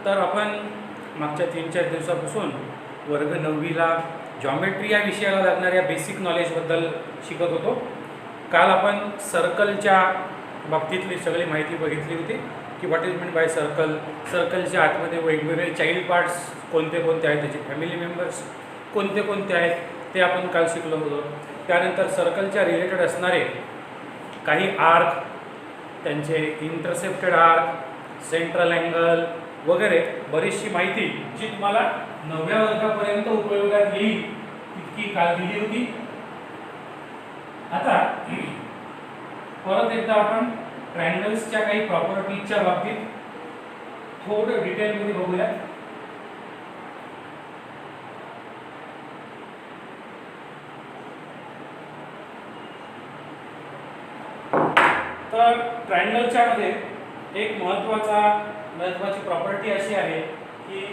तर आपण मागच्या 3-4 दिवसापासून वर्ग 9वीला जॉमेट्री या विषयाला लागणाऱ्या बेसिक नॉलेजबद्दल शिकत होतो. काल आपण सर्कलच्या बाबतीतली सगळी माहिती बघितली होती की what is mean by circle, सर्कलच्या आतमध्ये वेगवेगळे चाइल्ड पार्ट्स कोणते कोणते आहेत, त्याचे फॅमिली मेंबर्स कोणते कोणते आहेत ते आपण काल शिकलो होतो. त्यानंतर सर्कलच्या रिलेटेड असणारे काही आर्क, त्यांचे इंटरसेप्टेड आर्क, सेंट्रल अँगल वगैरे बरीचशी माहिती जी तुम्हाला 9व्या वर्गापर्यंत उपयोगात येईल तितकी काल दिली होती. आता परत एकदा आपण ट्रायंगल्सच्या काही प्रॉपर्टीजच्या बाबतीत थोडं डिटेलमध्ये बघूया. तर ट्रायंगलच्या मध्ये एक महत्त्वाची प्रॉपर्टी अशी आहे की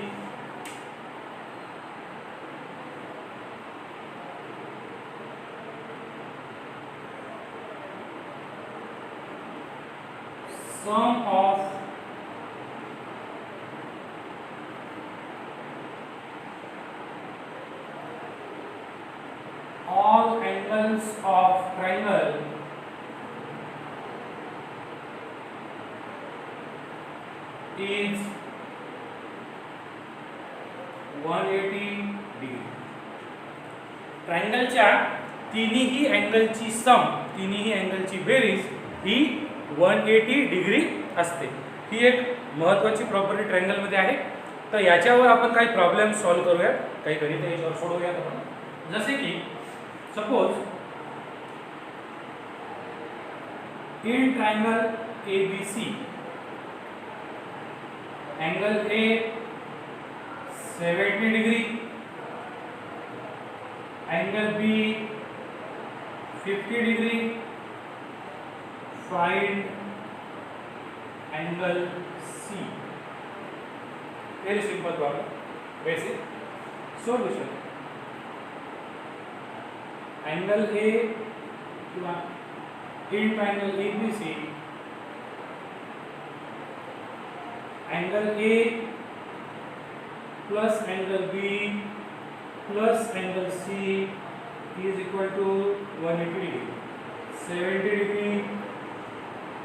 sum of all angles of triangle is 180 degree. ट्रायंगलच्या तिन्ही अँगलची सम, तिन्ही अँगलची बेरीज ही 180 डिग्री असते. ही एक महत्त्वाची प्रॉपर्टी ट्रायंगलमध्ये आहे. तर याच्यावर आपण काही प्रॉब्लेम सॉल्व्ह करूया, काही गणित याच्यावर सोडवूयात आपण. जसे की suppose in triangle ABC angle A 70 degree, angle B 50 degree, find angle C. Very simple problem, basic solution. Angle A किंवा in triangle ABC angle A plus angle B plus angle C is equal to 180 degree. 70 degree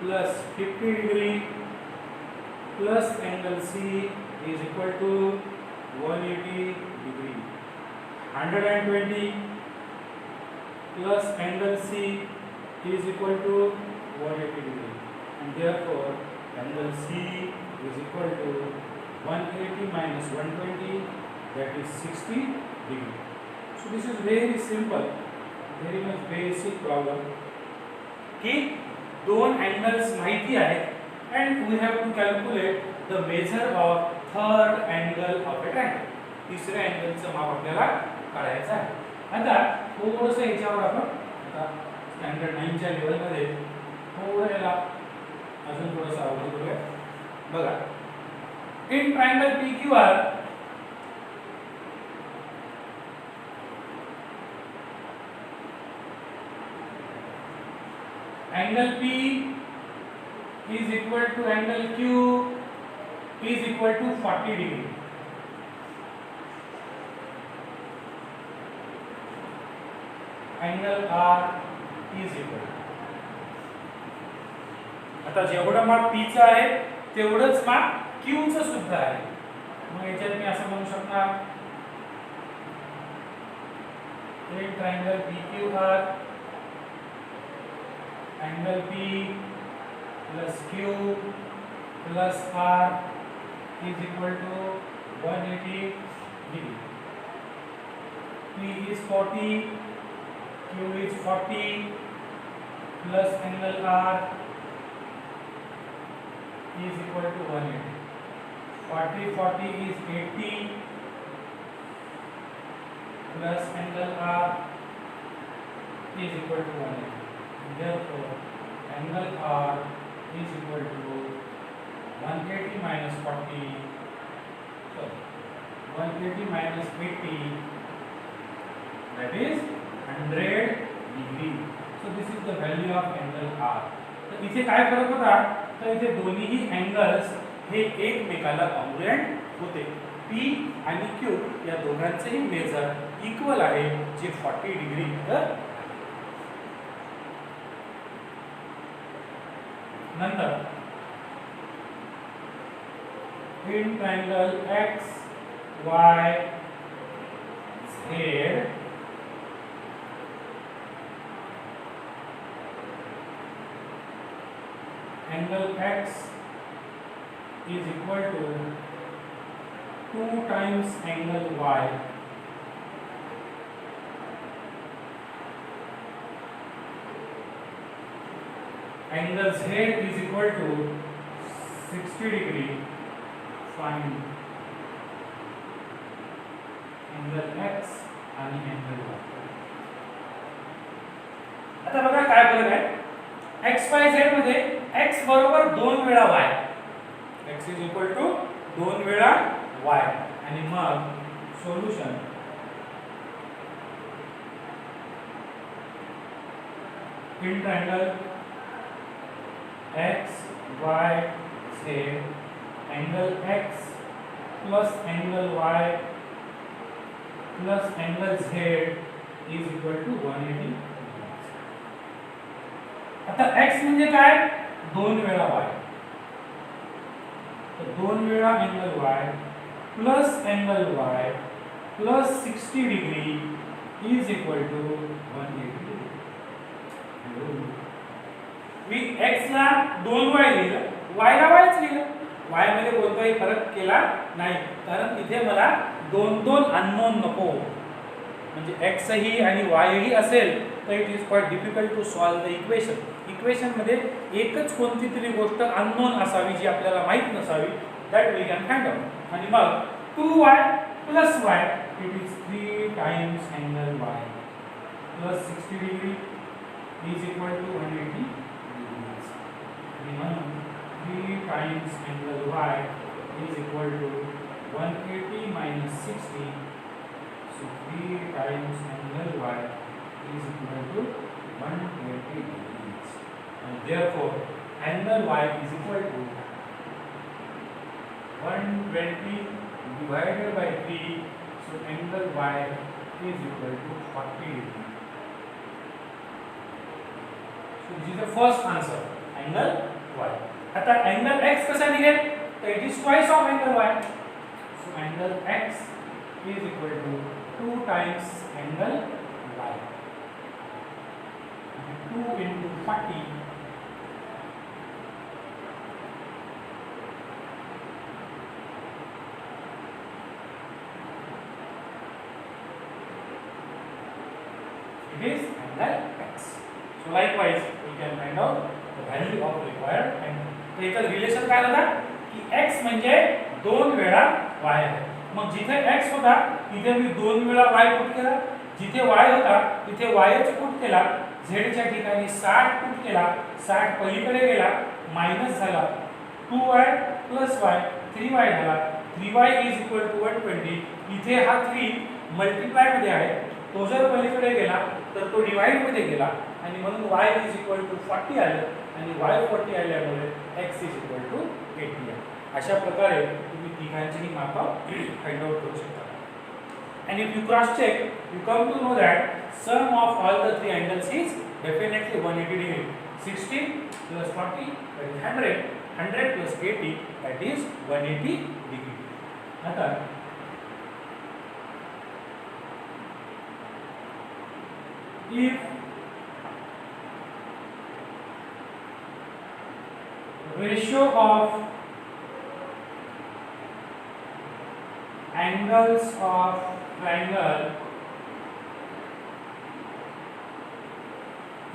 plus 50 degree plus angle C is equal to 180 degree. 120 plus angle C is equal to 180 degree, and therefore angle C is equal to 180 minus 120, that is 60 degree. So this is very simple, very much basic problem कि दोन angles माहिती आहेत and we have to calculate the measure of third angle of a triangle. तिसऱ्या अँगलचं माप आपल्याला काढायचं आहे. आता थोडंसं याच्यावर आपण आता स्टँडर्ड 9च्या लेवलमध्ये थोडं याला अजून थोडंसं अवघड करूया. बघा, in triangle PQR angle P is equal to angle Q is equal to 40 degree. Angle R is equal. आता जेवढं माप P चं आहे तेवढंच माप Q चं सुद्धा आहे. मग याच्यात मी असं म्हणू शकणार in triangle PQR angle P plus Q plus R is equal to 180 degree. P is 40, Q is 40 plus angle R is equal to 180. 40 is 80 plus angle R is equal to 180. Therefore, angle R is equal to 180 minus 40. So 180 minus 80, that is 100 degree. So this is the value of angle R. तर इथे काय फरक होता, तर इथे दोन्ही angles हे एकमेकाला कॉन्ग्रुएंट होते. P आणि Q या दोघांचेही मेजर इक्वल आहे, जे 40 डिग्री इतर. नंतर in triangle X Y Z angle X is equal to 2 times angle Y angle Z is equal to 60 degree. Find angle X आणि angle Y. आता बघा काय फरक आहे. x y z मध्ये x बरोबर 2 वेळा y, x is equal to 2 वेळा y. आणि मग solution in triangle x y z angle x plus angle y plus angle z is equal to 180. आता x म्हणजे काय, 2 वेळा y, तर 2 वेळा angle y plus angle y plus 60 degree is equal to 180. मी x ला 2y लिहिलं, y ला y च लिहिलं. y मध्ये कोणताही फरक केला नाही, कारण इथे मला 2 अननोन नको. म्हणजे x ही आणि y ही असेल तर it is quite difficult to solve the equation. Equation मध्ये एकच कोणती तरी गोष्ट अननोन असावी, जी आपल्याला माहित नसावी. That we can find out. आणि मग 2y plus y it is 3 times angle y plus 60 degree is equal to 180 degrees. आणि म्हणून 3 times angle y is equal to 180 minus 60. So 3 times angle y is equal to 120 degrees, and therefore angle y is equal to 120 divided by 3. So angle y is equal to 40 degrees. So this is the first answer, angle y. आता angle x कसा निघेल, तर it is twice of angle y. So angle x is equal to 2 times angle y. 2 into 40 it is angle x. So likewise we can find out the value of required angle. तो इथं relation काय होता की x म्हणजे 2 वेळा y आहे. मग जिथे x होता तिथे मी 2 वेळा y पुट केला, जिथे y होता तिथे y च पुट केला, z च्या ठिकाणी 60 पुट केला, 60 पलीकडे गेला, मायनस झाला, 2y प्लस y 3y झाला, 3y इज इक्वल टू 120. इथे हा 3 मल्टिप्लाय मध्ये आहे, तो जर पलीकडे गेला तर तो डिवाइड मध्ये गेला, आणि म्हणून y इज इक्वल टू 40 आलं, आणि y 40 आल्यामुळे x इज इक्वल टू 80 आहे. अशा प्रकारे तुम्ही तिघांचीही मापं फाइंड आउट करू शकता. And if you cross check, you come to know that sum of all the three angles is definitely 180 degree. 60 plus 40 that is 100, 100 plus 80 that is 180 degree. आता if ratio of angles of triangle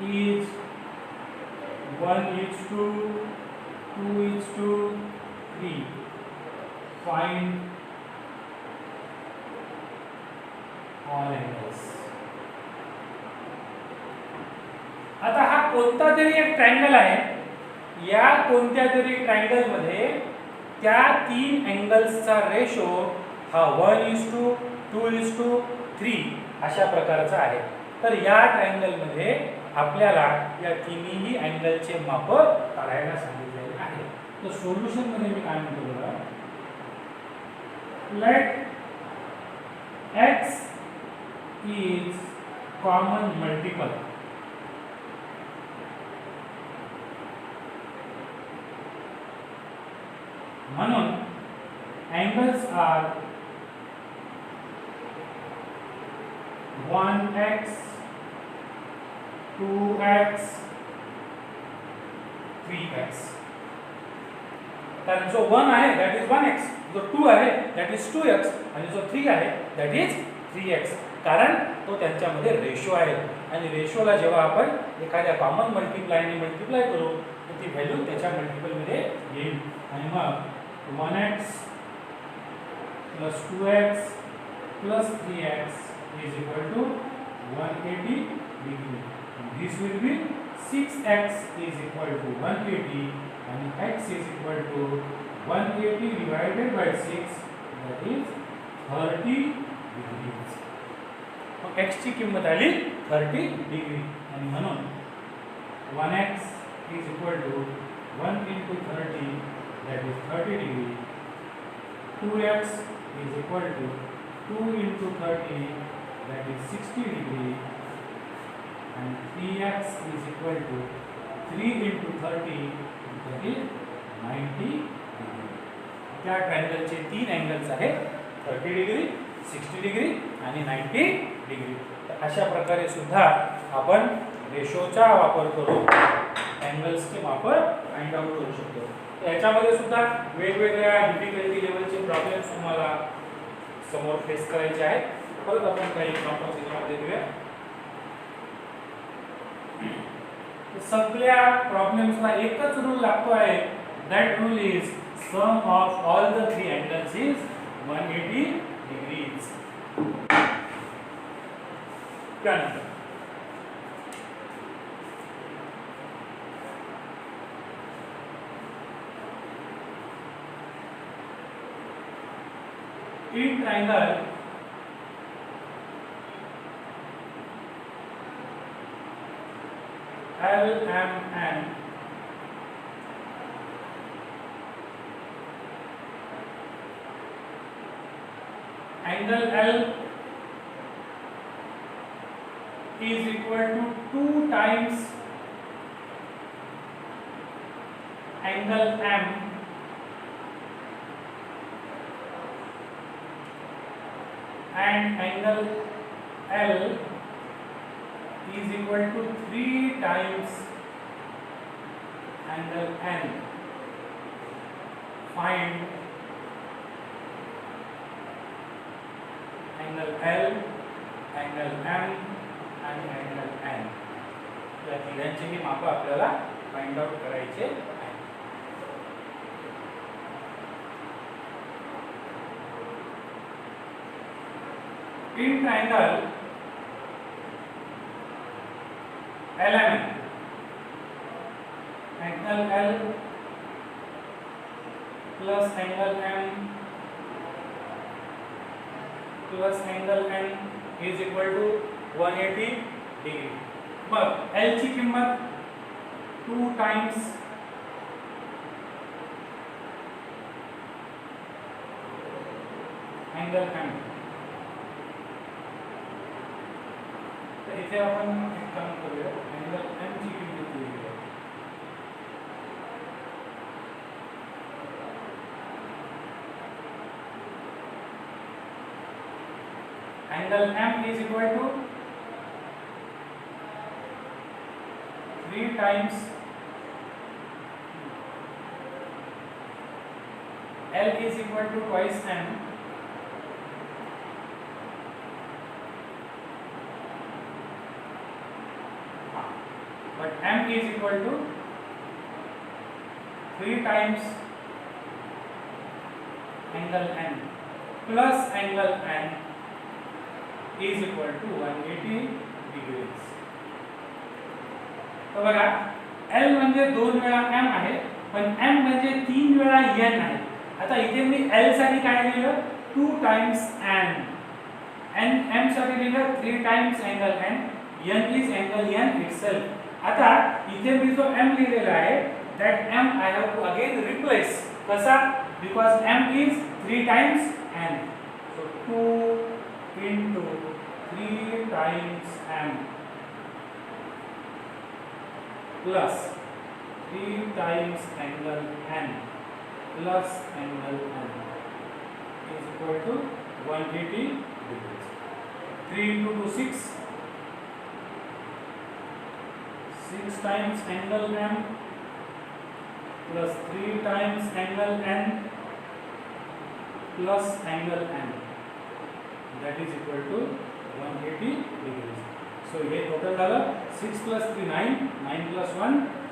is 1:2:3. Find all angles. आता हा कोणता तरी एक triangle आहे, या कोणत्या तरी ट्रायंगल मध्ये त्या 3 अँगल्सचा रेशो हा 1:2:3 अशा प्रकारचा आहे. तर या ट्रायंगल मध्ये आपल्याला या तिन्ही अँगलचे माप काढायला सांगितलेले आहे. तर सोल्युशन मध्ये मी काय म्हणतो let x is common multiple. म्हणून angles are 1x, 2x, 3x. कारण जो 1 आहे that is 1x, जो 2 आहे that is 2x आणि जो 3 आहे that is 3x. कारण तो त्यांच्यामध्ये रेशो आहे आणि रेशोला जेव्हा आपण एखाद्या कॉमन मल्टिप्लायने मल्टिप्लाय करू तर ती व्हॅल्यू त्याच्या मल्टिपल मध्ये येईल आणि मग 1x plus 2x plus 3x is equal to 180 degree. And this will be 6x is equal to 180 and x is equal to 180 divided by 6, that is 30 degrees. मग x ची किंमत आली 30 डिग्री आणि म्हणून 1x is equal to 1 into 30, that is 30 degree. 2x is equal to 2 into 30, that is 60 degree. And 3x is equal to 3 into 30, that is 90 degree. त्या ट्रायंगलचे तीन angles आहेत 30 degree, 60 degree आणि 90 डिग्री. तर अशा प्रकारे सुद्धा आपण रेशोचा वापर करून अँगल्सचे वापर फाइंड आउट करू शकतो. याच्यामध्ये सुद्धा वेगवेगळ्या डिफिकल्टी लेवलचे प्रॉब्लेम्स तुम्हाला समोर फेस करायचे आहेत. परत आपण काही एक्झाम्पल्स याच्यामध्ये घेऊया. सगळ्या प्रॉब्लेम्सला एकच रूल लागतो आहे. That rule is sum of all the three angles is 180 degrees. त्यानंतर in triangle LMN angle L is equal to 2 times angle M and angle L is equal to 3 times angle N. Find angle L, angle M आणि angle N. या तिघांचेही माप आपल्याला find out करायचे आहे. In triangle LMN, angle L plus angle M plus angle N is equal to 180 degree. मग L ची किंमत 2 times angle M. इथे आपण एक काम करूया. अँगल M ची किंमत लिहूया. Angle M is equal to 3 times L is equal to twice M. But M is equal to 3 times angle N plus angle N is equal to 180 degrees. तो बघा L म्हणजे 2 वेळा M आहे पण M म्हणजे 3 वेळा N आहे. आता इथे मी L साठी काय लिहिलं 2 times N, M साठी लिहिलं 3 times angle N, N is angle N itself. आता इथे मी जो M लिहिलेला आहे that M I have to again replace. कसा because m is 3 times n. So 2 into 3 times m plus 3 times angle n plus angle n is equal to 180 degrees. 3 into 2 6. 6 times angle m plus 3 times angle n plus angle n, that is equal to 180 degrees. So ये total झालं 6 plus 3 9, 9 plus 1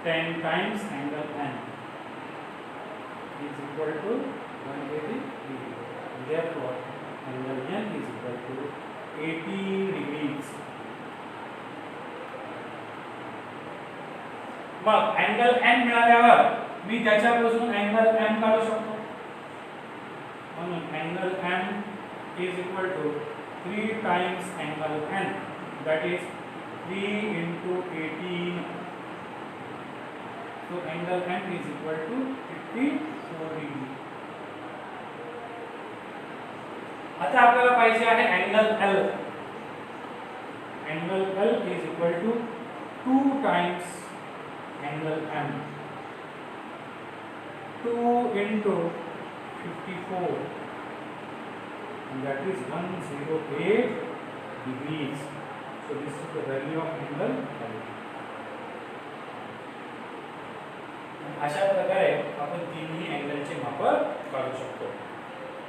10 times angle n is equal to 180 degrees. Therefore angle n is equal to 80 degrees. मग angle n मिळाल्यावर मी त्याच्यापासून angle m काढू शकतो. म्हणून angle m is equal to 3 times angle n, that is 3 into 18. So angle n is equal to 54 degree. आता आपल्याला पाहिजे आहे angle L. Angle L is equal to 2 times angle m, 2 into 54, and that is 108 degrees. So this is the value of angle L. अशा प्रकारे आपण तिन्ही अँगलचे माप काढू शकतो.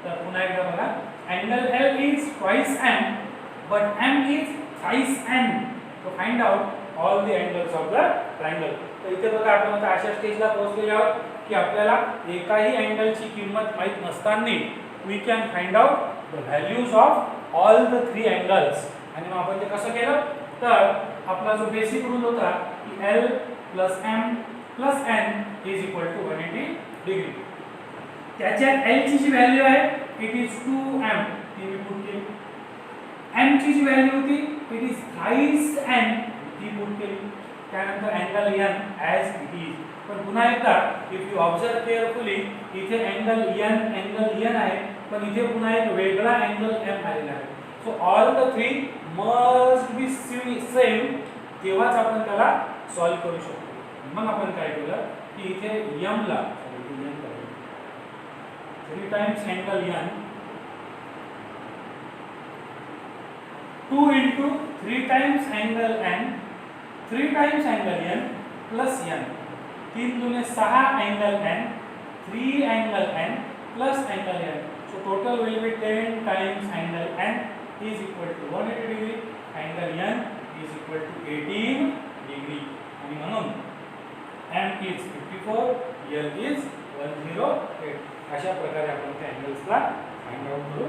तर पुन्हा एकदा बघा, angle L is twice m but m is thrice n. To find out all the angles of the triangle. तर इथे बघा आपण आता अशा स्टेजला पोहोचलेलो आहोत की आपल्याला एकाही अँगलची किंमत माहित नसताना we can find out the values of all the three angles. आणि मग आपण ते कसं केलं, तर आपला जो बेसिक रूल होता की L plus m plus n is equal to 180 degree. त्याच्यात L ची जी व्हॅल्यू आहे इट इज 2m, ती मी पुट केली. m ची जी व्हॅल्यू होती इट इज थ्राइस n, ती पुट केली. त्यानंतर angle n as it is. पण पुन्हा एकदा इफ यू ऑब्झर्व केअरफुली इथे अँगल n आहे, पण इथे पुन्हा एक वेगळा अँगल m आलेला आहे. So all the three must be same, तेव्हाच आपण त्याला सॉल्व करू शकतो. मग आपण काय केलं की इथे m ला 3 times angle n, 2 into 3 times angle n, 3 times angle n plus n, 3 दूने 6 angle n, 3 angle n plus angle n. So total will be 10 times angle n is equal to 180 degree. Angle n is equal to 18 degree. आणि म्हणून m is 54, l is 108. अशा प्रकारे आपण त्या अँगल्सला find out करू.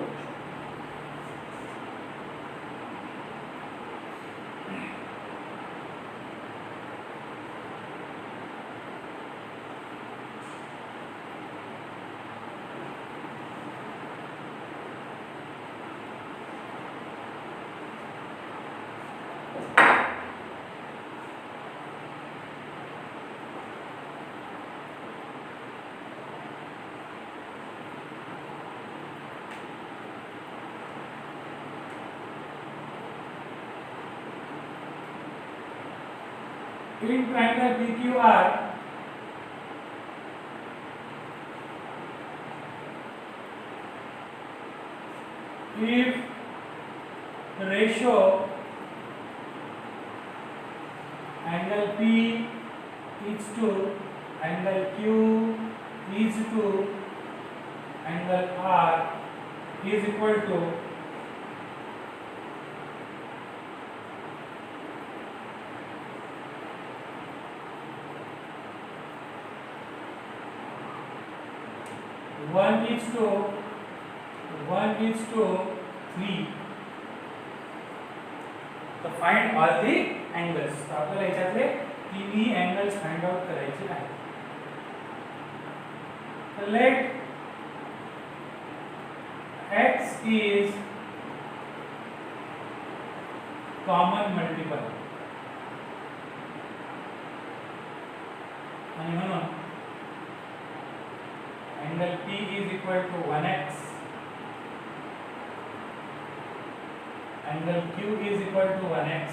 In triangle PQR, if the ratio angle P is to angle Q is to angle R is equal to 1:3. तो find all the angles. तो आपल्याला याच्यातले तिन्ही एंगल्स फाइंड आउट करायचे आहेत. तर late x is common multiple आणि म्हणून angle P is equal to 1x, angle Q is equal to 1x,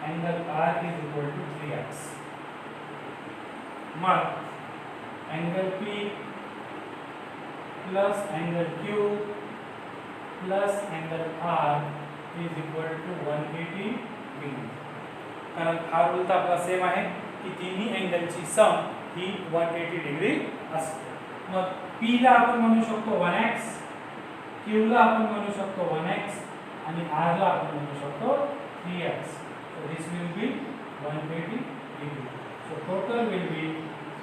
angle R is equal to 3x. मग angle P plus angle Q plus angle R is equal to 180 degree. कारण हा rule तर आपला same आहे की तिन्ही अँगलची सम ही 180 degree असते. मग P ला आपण म्हणू शकतो 1x, Q ला आपण म्हणू शकतो 1x आणि R ला आपण म्हणू शकतो 3x. So this will be 180 degree. So total will be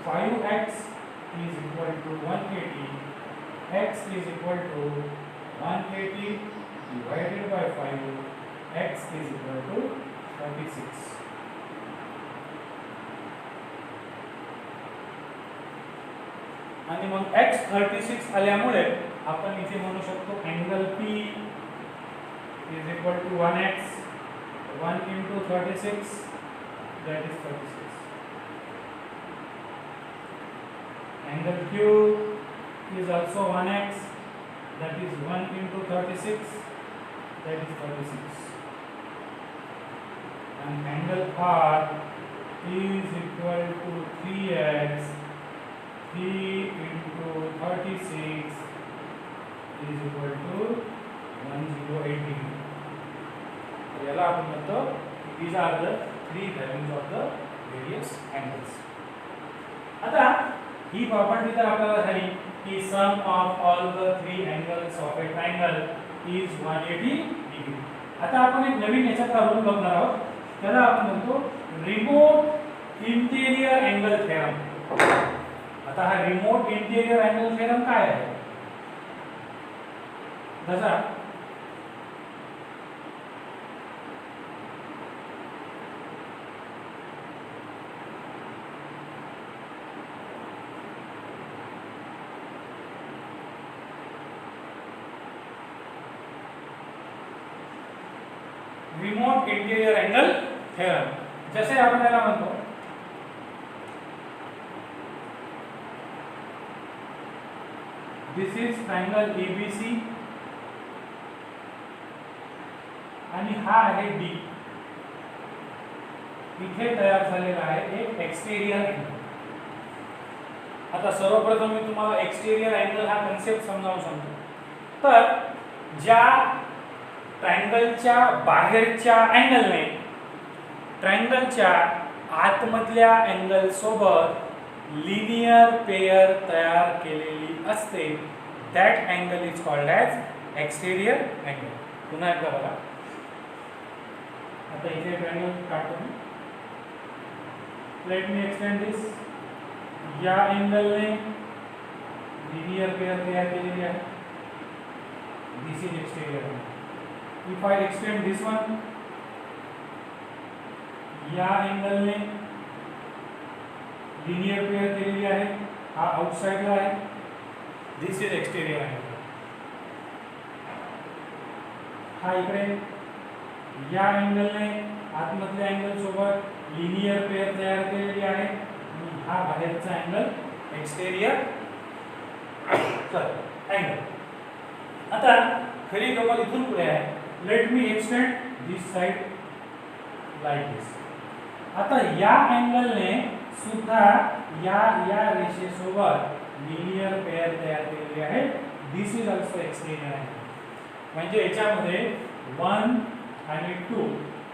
5x is equal to 180, x is equal to 180 divided by 5, x is equal to 36. आणि मग x 36 आल्यामुळे आपण इथे म्हणू शकतो angle P is equal to 1x, 1 into 36, that is 36. Angle Q is also 1x, that is 1 into 36, that is 36. And angle R is equal to 3x, 3 into 36 is equal to 108 degree. So याला आपण म्हणतो these are the three values of the various angles. आता ही property तर आपल्याला झाली की sum of all the three angles of a triangle is 180 degree. आता आपण एक नवीन याच्यातला रूल बघणार आहोत, त्याला आपण म्हणतो रिमोट इंटेरियर अँगल थेरम. आता हा रिमोट इंटेरियर अँगल थेरम काय आहे? जसा रिमोट इंटेरियर अँगल थेरम, जसे आपण याला म्हणतो दिस इज ट्रायंगल ABC आणि हा आहे D. इथे तयार झालेला आहे एक एक्सटेरियर अँगल. आता सर्वप्रथम मी तुम्हाला एक्सटेरियर अँगल हा कन्सेप्ट समजावून सांगतो. तर ज्या ट्रायंगलच्या बाहेरच्या अँगलने ट्रायंगलच्या आतमधल्या अँगल सोबत लिनियर पेयर तयार केलेली असते, that angle is called as exterior angle. पुन्हा एकदा बघा. आता इथे ट्रायंगल काढतो मी. लेट मी एक्सटेंड दिस. या अँगलने लिनियर पेयर तयार केलेली आहे. This is exterior angle. If I extend this one, या अँगलने लिनियर पेयर केलेली आहे, हा आउटसाइडला आहे. This is exterior angle. हा इकडे या अँगलने आतमधल्या अँगल सोबत लिनियर पेयर तयार केलेली आहे आणि हा बाहेरचा अँगल एक्सटेरियर अँगल. आता खरी गंमत इथून पुढे आहे. लेट मी एक्सटेंड दिस साइड लाइक दिस. आता या अँगलने सुद्धा या रेषेसोबत लिनियर पेयर तयार केलेली आहे. This is also exterior angle. म्हणजे याच्यामध्ये 1 आणि 2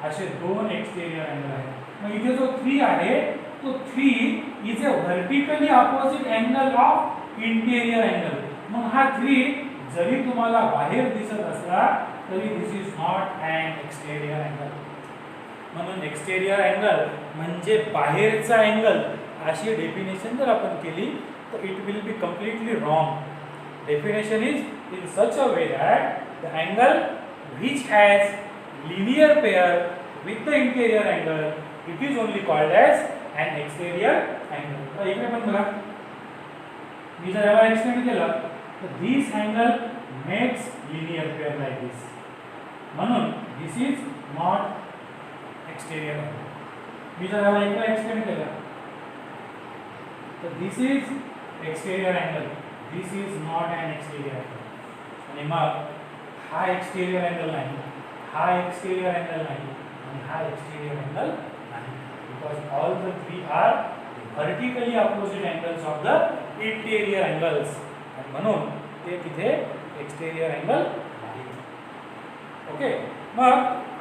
असे दोन एक्सटेरियर अँगल आहेत. मग इथे जो 3 आहे तो 3 is a vertically opposite angle of interior angle. मग हा 3 जरी तुम्हाला बाहेर दिसत असला तरी this is not and exterior angle. म्हणून एक्सटेरियर अँगल म्हणजे बाहेरचा अँगल अशी डेफिनेशन जर आपण केली तर it will be completely wrong. Definition is in such a way that the angle which has linear pair with the interior angle, it is only called as an exterior angle. तर इकडे पण बघा, मी जर याला एक्सटेंड केलं तर this angle makes linear pair like this. म्हणून this is not exterior angle. मी जर याला इकडे एक्सटेंड केलं तर this is exterior angle, this is not an exterior angle. आणि मग हा एक्सटेरियर अँगल नाही, हा एक्सटेरियर अँगल नाही आणि हा एक्सटेरियर अँगल नाही, because all the three are vertically opposite angles of the interior angles, आणि म्हणून ते तिथे एक्सटेरियर अँगल नाही. ओके. मग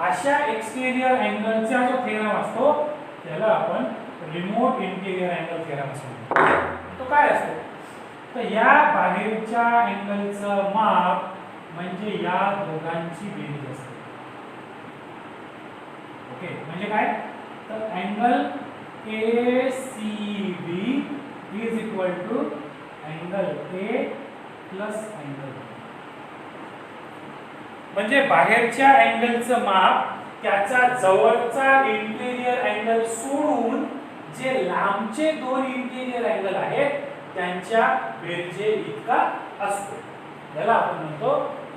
अशा एक्सटेरियर अँगलचा जो थेरम असतो त्याला आपण रिमोट इंटेरियर अँगल थेरम असं म्हणतो. तो काय असतो? तर या बाहेरच्या अँगलचं माप म्हणजे या दोघांची बेरीज असते. ओके. म्हणजे काय? तर angle ACB is equal to angle A plus angle B. म्हणजे बाहेरच्या अँगलचं माप त्याचा जवळचा इंटेरियर अँगल सोडून जे लांबचे दोन इंटेरियर अँगल आहेत त्यांच्या बेरजे इतका असतो. याला आपण म्हणतो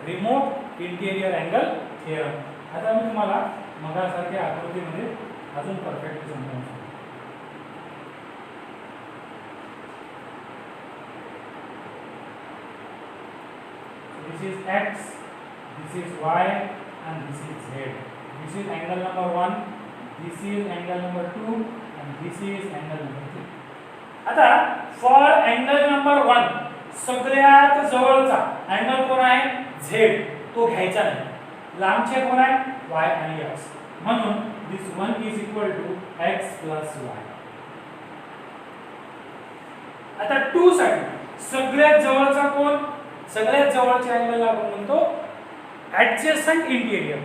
रिमोट इंटेरियर अँगल थेरम. आता मी तुम्हाला मगासारख्या आकृतीमध्ये अजून परफेक्ट समजावून सांगतो. This is X, this is Y and this is Z. This is angle number 1, this is angle number 2 and this is angle number 3. आता for angle number 1 सगळ्यात जवळचा angle कोण आहे? Z. तो घ्यायचा नाही. लांबचे कोण आहे? Y आणि X. म्हणून this 1 is equal to X plus Y. आता 2 साठी सगळ्यात जवळचा कोण? सगळ्यात जवळचे अँगल आपण म्हणतो ॲडजसंट इंटेरियर,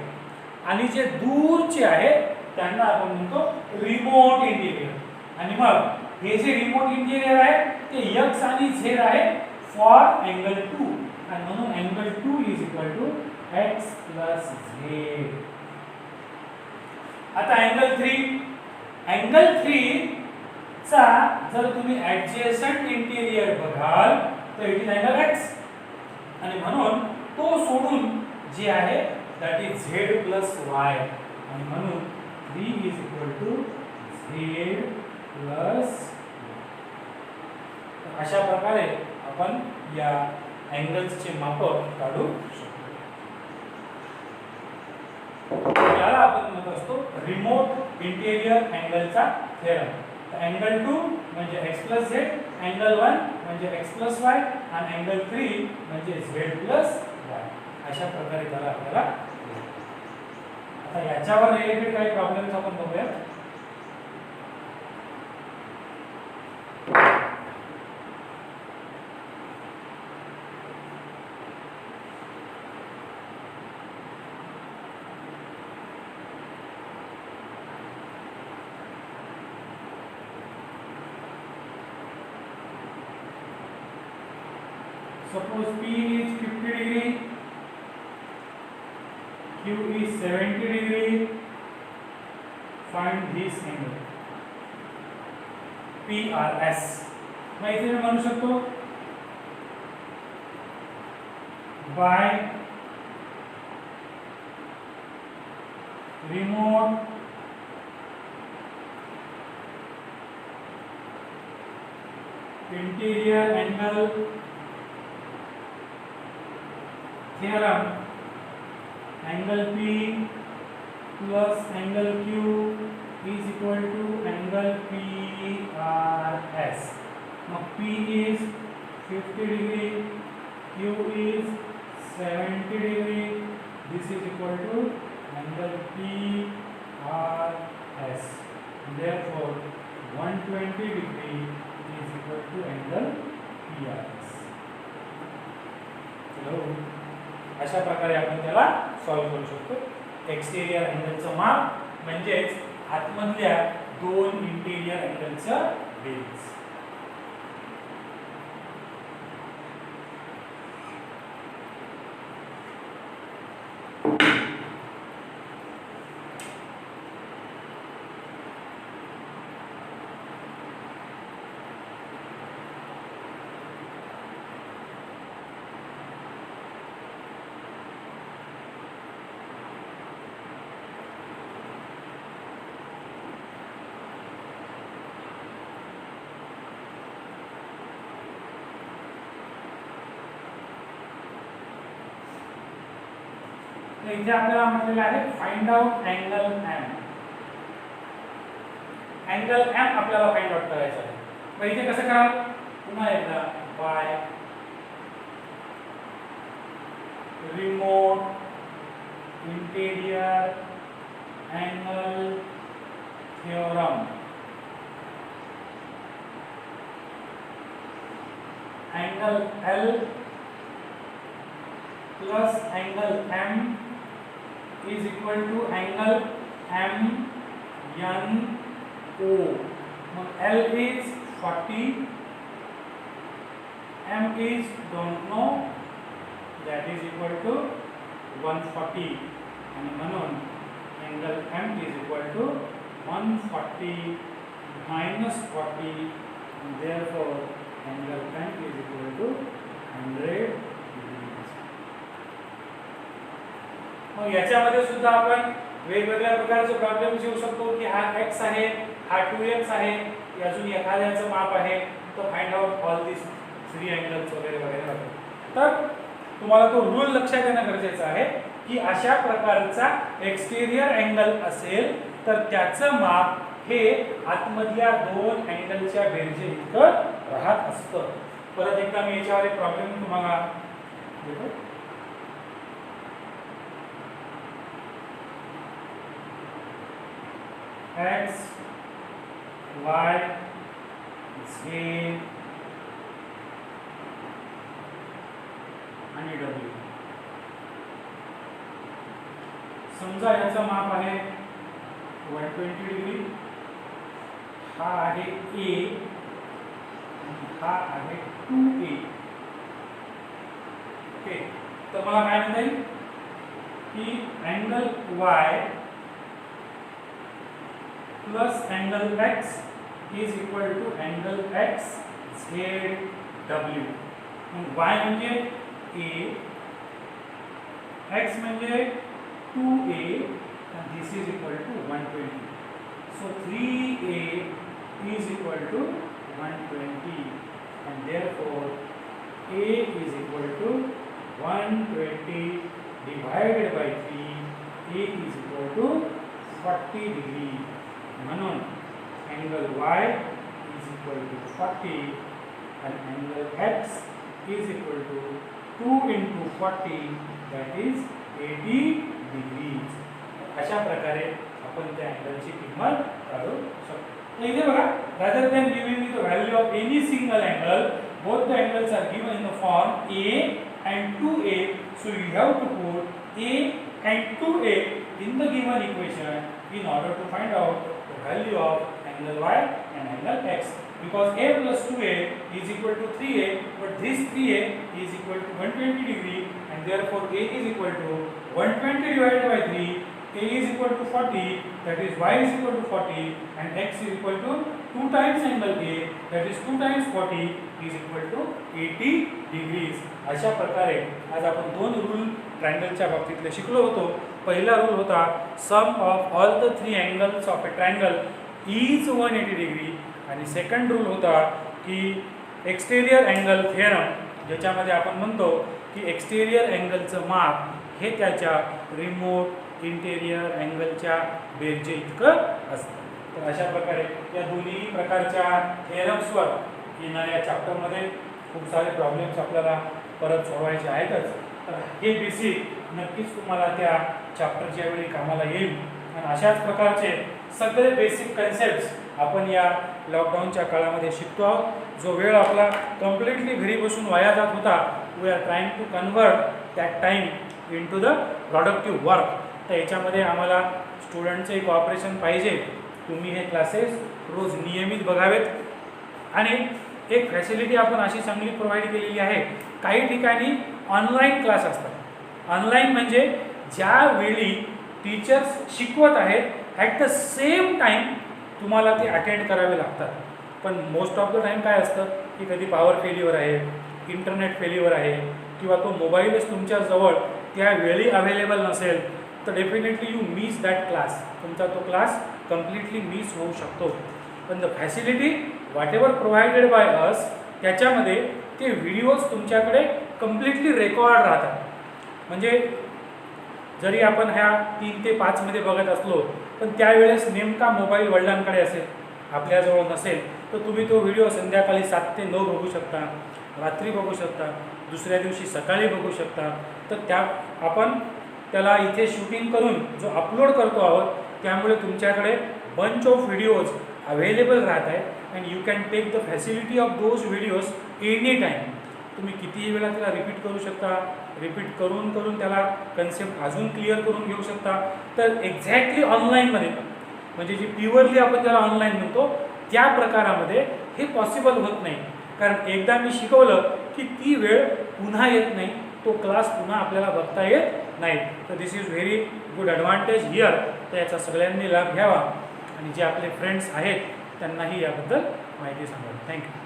आणि जे दूरचे आहेत त्यांना आपण म्हणतो रिमोट इंटेरियर. आणि मग हे जे रिमोट इंटेरियर आहे ते X आणि Z आहे फॉर अँगल 2, आणि म्हणून angle 2 is equal to X plus Z. आता अँगल 3 चा जर तुम्ही ॲडजसंट इंटेरियर बघाल तर इट इज अँगल X, आणि म्हणून तो सोडून जे आहे that is Z plus Y, आणि म्हणून 3 is equal to Z plus. अशा प्रकारे आपण या अँगल्सचे माप काढू शकतो. याला आपण म्हणत असतो रिमोट इंटेरियर अँगलचा थेरम. अँगल 2 म्हणजे x प्लस z, अँगल 1 म्हणजे x प्लस y आणि अँगल 3 म्हणजे z प्लस y. अशा प्रकारे त्याला आपल्याला. आता याच्यावर रिलेटेड काही प्रॉब्लेम्स आपण बघूया. Suppose P is 50 degree, Q is 70 degree. Find this angle. PRS. मैं इसे मैं म्हणू शकतो by remote interior angle theorem, angle P plus angle Q is equal to angle PRS. Now P is 50 degree, Q is 70 degree. This is equal to angle PRS. Therefore 120 degree is equal to angle PRS. Hello. अशा प्रकारे आपण त्याला solve करू शकतो. Exterior अँगलचं माप म्हणजेच आतमधल्या दोन इंटेरियर अँगलचं बेरीज. तर इथे आपल्याला म्हटलेलं आहे find out angle M. Angle M आपल्याला फाइंड आउट करायचा आहे. मग इथे कसं कराल, पुन्हा एकदा by remote interior angle theorem. Angle L plus angle M is equal to angle M N O. Now L is 40, M is don't know, that is equal to 140, and म्हणून angle M is equal to 140 minus 40, and therefore angle M is equal to 100 degrees. मग याच्यामध्ये सुद्धा आपण वेगवेगळ्या प्रकारचे problems येऊ शकतो की हा x आहे, हा 2x आहे, अजून एखाद्याचं माप आहे, तर फाइंड आउट ऑल दिस 3 अँगल्स वगैरे वगैरे. तर तुम्हाला तो रूल लक्षात येणं गरजेचं आहे की अशा प्रकारचा एक्सटेरियर अँगल असेल तर त्याचं माप हे आतमधल्या 2 अँगलच्या बेरजे इतकं राहत असतं. परत एकदा मी याच्यावर एक प्रॉब्लेम तुम्हाला देतो. x y z आणि w. समजा याचं माप आहे 120 डिग्री, हा आहे a, हा आहे 2a. ओके, तर मला काय म्हणता येईल की angle y plus angle x is equal to angle x z w. y म्हणजे a, x म्हणजे 2a, and this is equal to 120. So 3a is equal to 120, and therefore a is equal to 120 divided by 3. a is equal to 40 degree. म्हणून angle y is equal to 40 and angle x is equal to 2 into 40, that is 80 degrees. अशा प्रकारे आपण त्या अँगलची किंमत काढू शकतो. इथे बघा, rather than giving the value of any single angle, both the angles are given in the form a and 2a, so you have to put a and 2a in the given equation in order to find out the value of angle y and angle x, because a plus 2a is equal to 3a, but this 3a is equal to 120 degree, and therefore a is equal to 120 divided by 3. a is equal to 40, that is y is equal to 40, and x is equal to 2 times angle a, that is 2 times 40 is equal to 80 degrees. अशा प्रकारे आज आपण 2 rule ट्रायंगलच्या बाबतीतले शिकलो होतो. पहिला rule होता sum of all the 3 angles of a triangle is 180 degree, आणि सेकंड रूल होता की एक्सटेरियर अँगल थिअरम, ज्याच्यामध्ये आपण म्हणतो की एक्सटेरियर अँगलचं माप हे त्याच्या रिमोट इंटेरियर अँगलच्या बेरजे इतकं असतं. तर अशा प्रकारे या दोन्ही प्रकारच्या थिअरम्सवर येणाऱ्या चॅप्टरमध्ये खूप सारे प्रॉब्लेम्स आपल्याला परत सोडवायचे आहेतच. तर हे बेसिक नक्कीच तुम्हाला त्या चॅप्टरच्या वेळी कामाला येईल, आणि अशाच प्रकारचे सगळे बेसिक कन्सेप्ट्स आपण या लॉकडाऊनच्या काळामध्ये शिकतो आहोत. जो वेळ आपला कम्प्लिटली घरी बसून वाया जात होता, we are trying to convert that time into the productive work. तर याच्यामध्ये आम्हाला स्टुडंटचं एक कॉपरेशन पाहिजे. तुम्ही हे क्लासेस रोज नियमित बघावेत, आणि एक फॅसिलिटी आपण अशी चांगली प्रोव्हाइड केलेली आहे. काही ठिकाणी ऑनलाईन क्लास असतात. ऑनलाईन म्हणजे ज्यावेळी टीचर्स शिकवत आहेत ॲट द सेम टाईम तुम्हाला ते अटेंड करावे लागतात. पण मोस्ट ऑफ द टाईम काय असतं की कधी पॉवर फेल्युअर आहे, इंटरनेट फेल्युअर आहे, किंवा तो मोबाईलच तुमच्याजवळ त्यावेळी अवेलेबल नसेल, तर definitely you miss that class. तुमचा तो क्लास कम्प्लिटली मिस होऊ शकतो. पण the facility what ever provided by us, त्याच्यामध्ये ते व्हिडिओज तुमच्याकडे कम्प्लिटली रेकॉर्ड राहतात. म्हणजे जरी आपण ह्या 3 ते 5 मध्ये बघत असलो पण त्यावेळेस नेमका मोबाईल वडिलांकडे असेल, आपल्याजवळ नसेल, तर तुम्ही तो व्हिडिओ संध्याकाळी 7 ते 9 बघू शकता, रात्री बघू शकता, दुसऱ्या दिवशी सकाळी बघू शकता. तर आपण त्याला इथे शूटिंग करून जो अपलोड करतो आहोत, त्यामुळे तुमच्याकडे बंच ऑफ व्हिडिओज अवेलेबल राहत आहेत and you can take the facility of those videos any time. तुम्ही कितीही वेळा त्याला रिपीट करू शकता, रिपीट करून करून त्याला कन्सेप्ट अजून क्लिअर करून घेऊ शकता. तर एक्झॅक्टली ऑनलाईनमध्ये, म्हणजे जी प्युअरली आपण त्याला ऑनलाईन म्हणतो त्या प्रकारामध्ये हे पॉसिबल होत नाही. कारण एकदा मी शिकवलं की ती वेळ पुन्हा येत नाही, तो क्लास पुन्हा आपल्याला बघता येत नाही. तर this is very good advantage here. तर याचा सगळ्यांनी लाभ घ्यावा आणि जे आपले फ्रेंड्स आहेत त्यांनाही याबद्दल माहिती सांगावी. थँक्यू.